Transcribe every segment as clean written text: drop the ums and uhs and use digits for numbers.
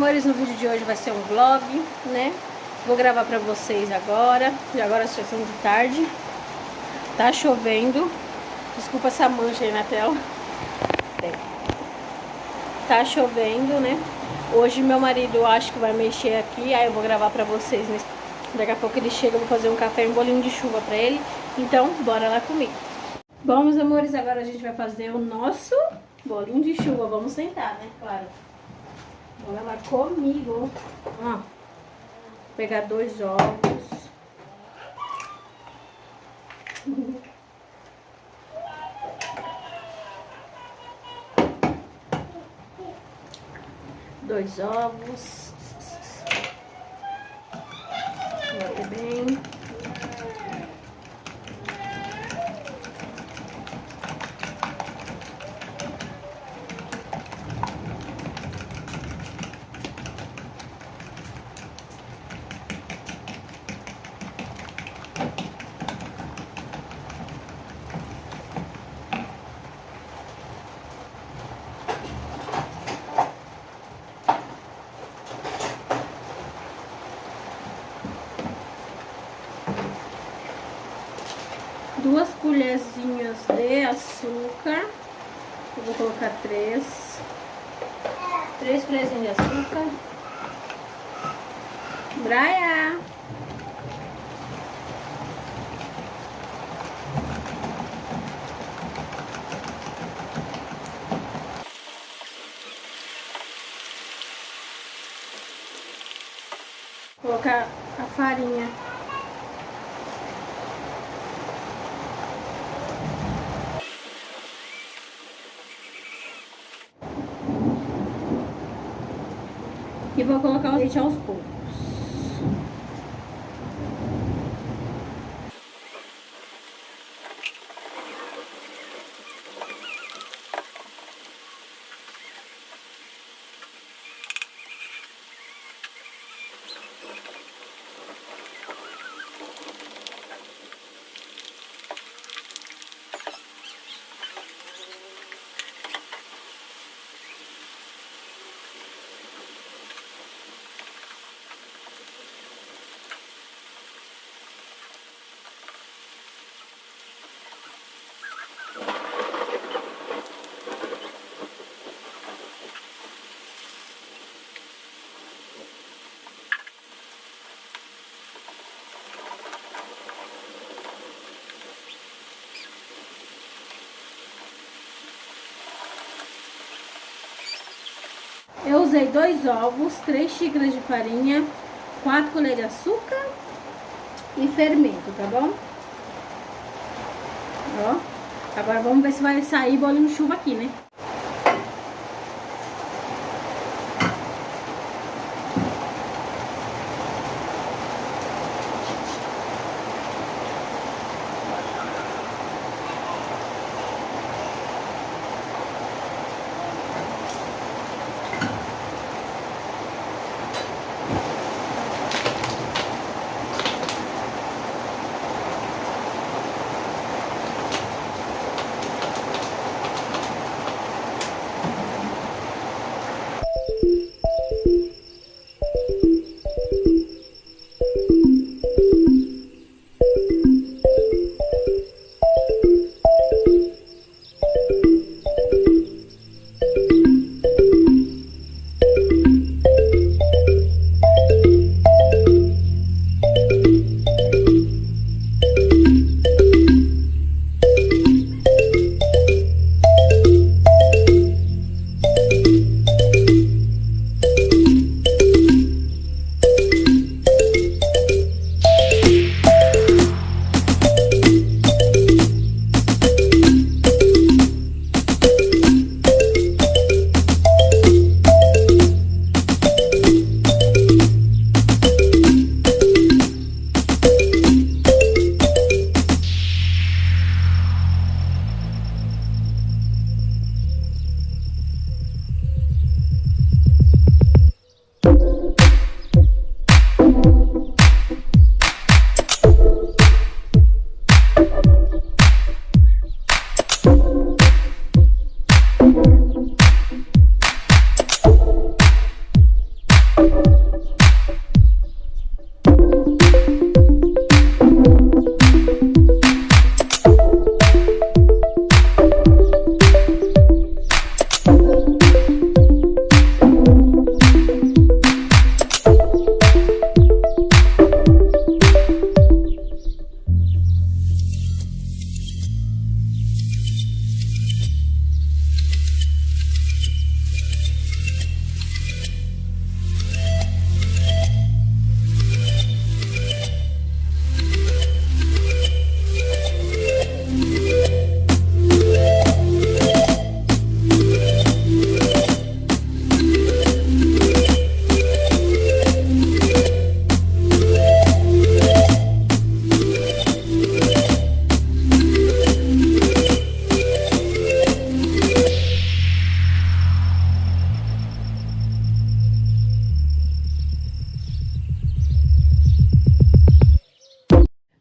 amores, no vídeo de hoje vai ser um vlog, né? Vou gravar pra vocês agora. E agora já são de tarde. Tá chovendo. Desculpa essa mancha aí na tela. Tá chovendo, né? Hoje meu marido acho que vai mexer aqui. Aí eu vou gravar pra vocês. Daqui a pouco ele chega, eu vou fazer um café e um bolinho de chuva pra ele. Então, bora lá comigo. Bom, meus amores, agora a gente vai fazer o nosso bolinho de chuva. Vamos sentar, né? Claro. Bora lá comigo. Ó. Pegar 2 ovos. Dois ovos. Bater bem. Duas colherzinhas de açúcar. Eu vou colocar 3 colherzinhas de açúcar. Braia. Vou colocar a farinha. E vou colocar o leite aos poucos. Eu usei 2 ovos, 3 xícaras de farinha, 4 colheres de açúcar e fermento, tá bom? Ó, agora vamos ver se vai sair bolinho de chuva aqui, né?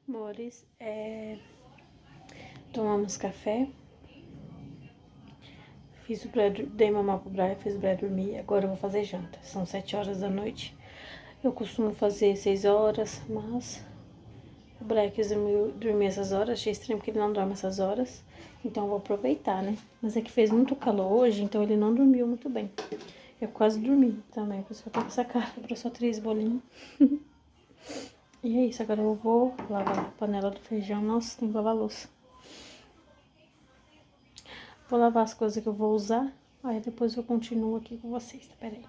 Amores, tomamos café, fiz o Brian, dei mamar pro Brian, fiz o Brian dormir, agora eu vou fazer janta. São 7 horas da noite, eu costumo fazer 6 horas, mas o Brian quis dormir essas horas, achei estranho porque ele não dorme essas horas, então eu vou aproveitar, né? Mas é que fez muito calor hoje, então ele não dormiu muito bem. Eu quase dormi também, por isso que eu tô com essa cara, eu só 3 bolinhos. E é isso, agora eu vou lavar a panela do feijão. Nossa, tem que lavar a louça. Vou lavar as coisas que eu vou usar, aí depois eu continuo aqui com vocês, tá? Pera aí.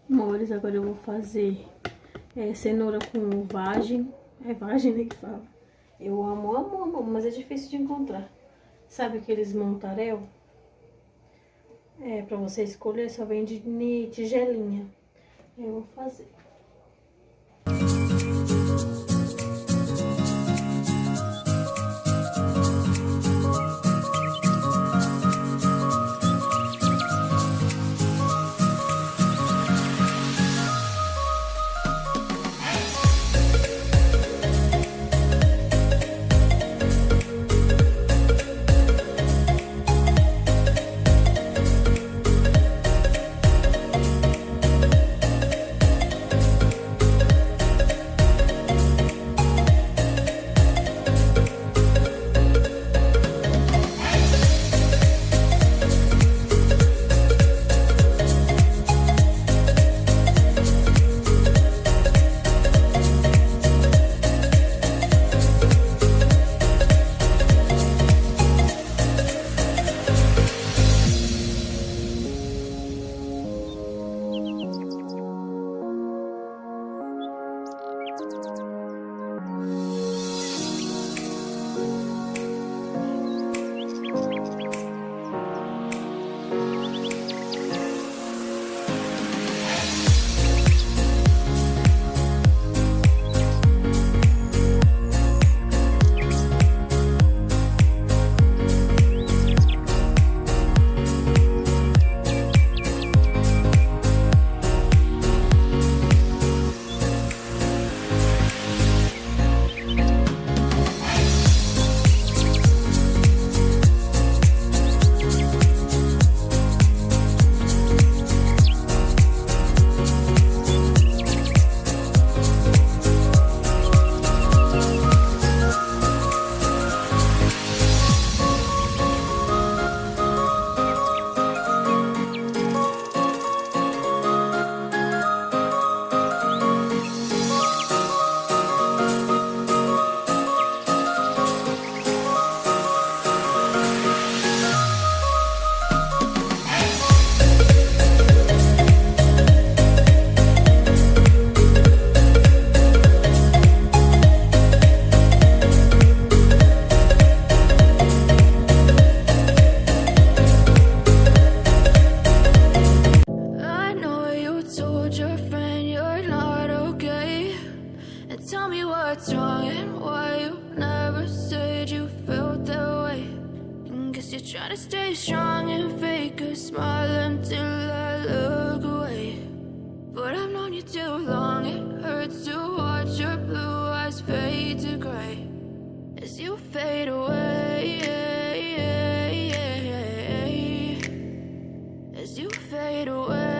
Amores, agora eu vou fazer cenoura com vagem. É vagem, né, que fala. Eu amo, amo, amo, mas é difícil de encontrar. Sabe aqueles montarel? Pra você escolher, só vende de tigelinha. Eu vou fazer. you're trying to stay strong and fake a smile until I look away. But I've known you too long, it hurts to watch your blue eyes fade to gray as you fade away, as you fade away.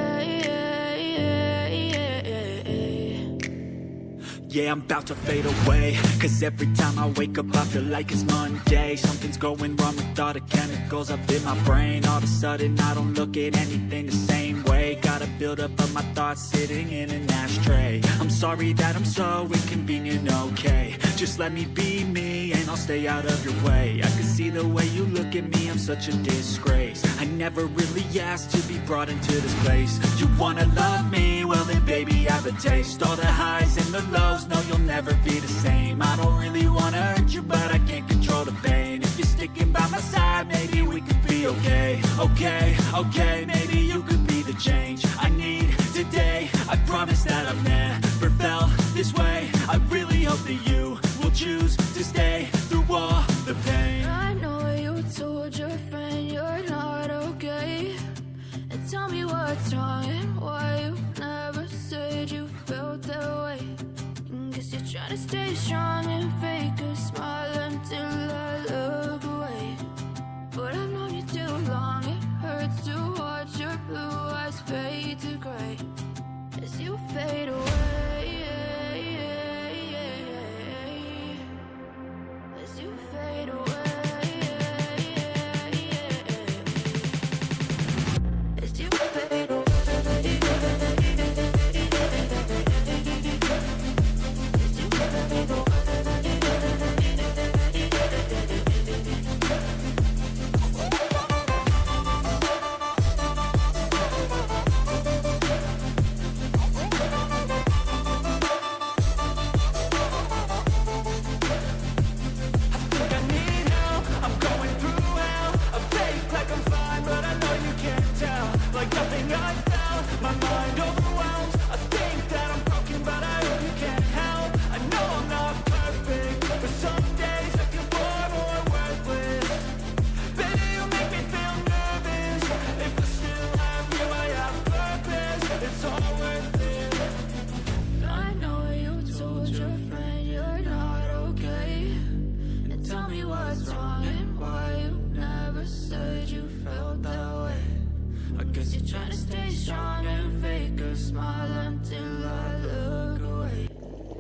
Yeah, I'm about to fade away, cause every time I wake up I feel like it's Monday. Something's going wrong with all the chemicals up in my brain. All of a sudden I don't look at anything the same way. Gotta build up of my thoughts sitting in an ashtray. I'm sorry that I'm so inconvenient, okay. Just let me be me and I'll stay out of your way. I can see the way you look at me, I'm such a disgrace. I never really asked to be brought into this place. You wanna love me? Well then baby, have a taste. All the highs and the lows, no, you'll never be the same. I don't really wanna hurt you, but I can't control the pain. If you're sticking by my side, maybe we could be okay. Okay, maybe you could be the change I need today. I promise that I've never felt this way. I really hope that you will choose to stay through all the pain. I know you told your friend you're not okay, and tell me what's wrong and why you never said you felt that way. Guess you're trying to stay strong and fake a smile until I look away. But I've known you too long, it hurts to watch your blue eyes fade to gray as you fade away, as you fade away, as you fade away.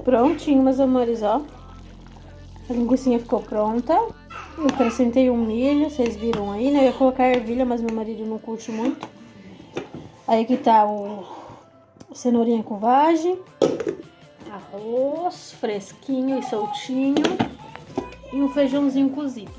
Prontinho, meus amores, ó. A linguicinha ficou pronta. Eu acrescentei um milho, vocês viram aí, né? Eu ia colocar ervilha, mas meu marido não curte muito. Aí aqui tá o cenourinha com vagem, arroz fresquinho e soltinho e um feijãozinho cozido.